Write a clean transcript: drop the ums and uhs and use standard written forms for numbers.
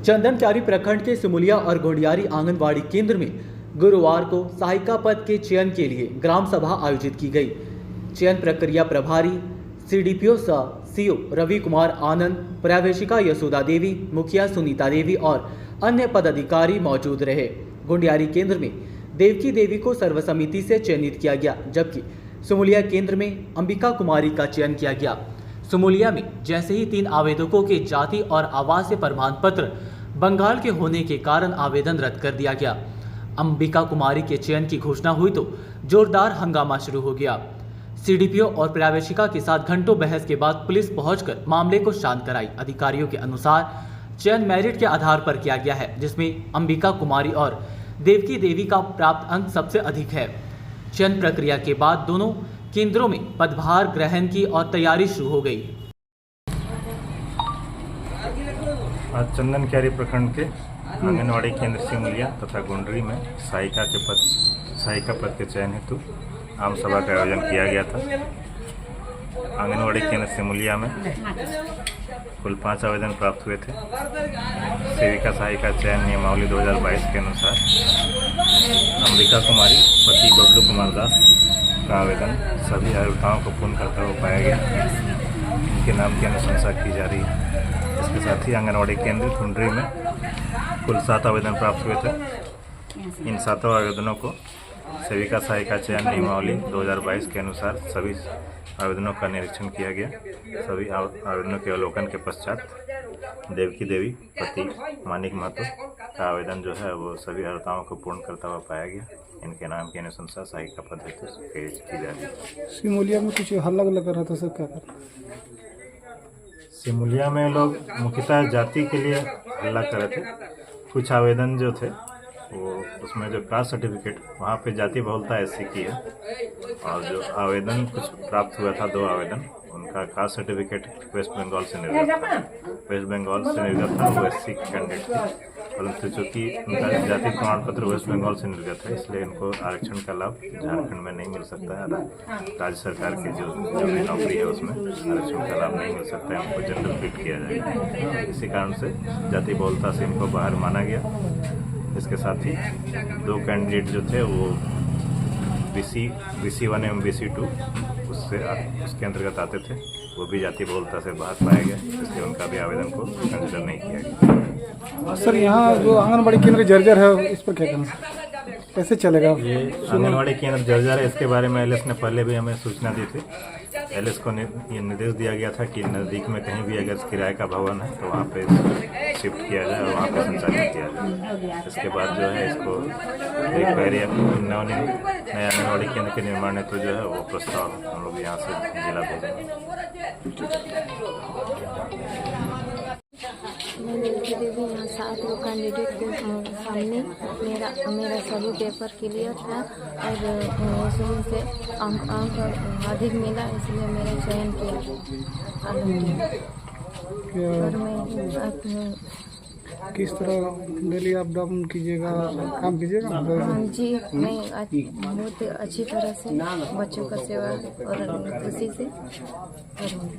चंदनक्यारी प्रखंड के सिमुलिया और गोंडियारी आंगनबाड़ी केंद्र में गुरुवार को सहायिका पद के चयन के लिए ग्राम सभा आयोजित की गई। चयन प्रक्रिया प्रभारी सीडीपीओ सह सीओ रवि कुमार आनंद, पर्यवेक्षिका यशोदा देवी, मुखिया सुनीता देवी और अन्य पदाधिकारी मौजूद रहे। गोंडियारी केंद्र में देवकी देवी को सर्वसम्मति से चयनित किया गया, जबकि सिमुलिया केंद्र में अंबिका कुमारी का चयन किया गया। सिमुलिया में जैसे ही 3 आवेदकों के जाति और आवासीय प्रमाण पत्र बंगाल के होने के कारण आवेदन रद्द कर दिया गया। अंबिका कुमारी के चयन की घोषणा हुई तो जोरदार हंगामा शुरू हो गया। सीडीपीओ और पर्यवेक्षिका के साथ घंटों बहस के बाद पुलिस पहुंचकर मामले को शांत कराई। अधिकारियों के अनुसार चयन मेरिट के आधार पर किया गया है, जिसमें अंबिका कुमारी और देवकी देवी का प्राप्त अंक सबसे अधिक है। चयन प्रक्रिया के बाद दोनों केंद्रों में पदभार ग्रहण की और तैयारी शुरू हो गई। आज चंदनक्यारी प्रखंड के आंगनवाड़ी केंद्र सिमुलिया तथा गोंडरी में सहायिका पद के चयन हेतु आम सभा का आयोजन किया गया था। आंगनवाड़ी केंद्र सिमुलिया में कुल 5 आवेदन प्राप्त हुए थे। सेविका सहायिका चयन नियमावली 2022 के अनुसार अंबिका कुमारी पति बबलू कुमार दास का आवेदन सभी अयोग्यताओं को पूर्ण करता हुआ पाया गया। इनके नाम की अनुशंसा की जा रही है। इसके साथ ही आंगनवाड़ी केंद्र गोंडरी में कुल 7 आवेदन प्राप्त हुए थे। इन 7 आवेदनों को सेविका सहायिका चयन नियमावली 2022 के अनुसार सभी आवेदनों का निरीक्षण किया गया। सभी आवेदनों के अवलोकन के पश्चात देवकी देवी पति मानिक महतो का आवेदन जो है वो सभी अर्हताओं को पूर्ण करता हुआ पाया गया। इनके नाम की अनुशंसा सहायिका पद हेतु पेश की जा रही है। सिमुलिया में कुछ हल्ला लगा रहा था सर, क्या कर सिमुलिया में लोग मुख्यतः जाति के लिए हल्ला कर रहे थे। कुछ आवेदन जो थे वो उसमें जो कास्ट सर्टिफिकेट वहाँ पे जाति बहुलता एससी की है, और जो आवेदन कुछ प्राप्त हुआ था 2 आवेदन, उनका कास्ट सर्टिफिकेट वेस्ट बंगाल से निर्गत था। वो एससी कैंडिडेट थे, परंतु चूँकि उनका जाति प्रमाण पत्र वेस्ट बंगाल से निर्गत है, इसलिए इनको आरक्षण का लाभ झारखंड में नहीं मिल सकता है। राज्य सरकार की जो भी नौकरी है उसमें आरक्षण का लाभ नहीं मिल सकता है, उनको जनरल फिट किया जाएगा। इसी कारण से जाति बहुलता से इनको बाहर माना गया। इसके साथ ही 2 कैंडिडेट जो थे वो BC1 एवं BC2 उसके अंतर्गत आते थे, वो भी जाति बहुलता से बाहर पाया गया, इसलिए उनका भी आवेदन को कंसिडर नहीं किया गया। सर, यहाँ जो आंगनबाड़ी केंद्र जर्जर है, इस पर क्या कहना, कैसे चलेगा? ये आंगनबाड़ी केंद्र जर्जर है, इसके बारे में एलएस ने पहले भी हमें सूचना दी थी। एलएस को ये निर्देश दिया गया था कि नज़दीक में कहीं भी अगर किराए का भवन है तो वहाँ पे शिफ्ट किया जाए और वहाँ पे संचालित किया जाए। इसके बाद जो है इसको एक नया आंगनबाड़ी केंद्र के निर्माण हेतु जो है वो प्रस्ताव हम लोग यहाँ से जिला भेजेंगे। मैं देवकी देवी यहाँ 7 लोग कैंडिडेट के सामने मेरा सभी पेपर क्लियर था और उसमें से अंक अधिक मिला, इसलिए मेरा चयन किया। और मैं किस तरह डेली अप डाउन कीजिएगा, काम कीजिएगा? हाँ जी, मैं बहुत अच्छी तरह से बच्चों का सेवा और खुशी से करूँगी।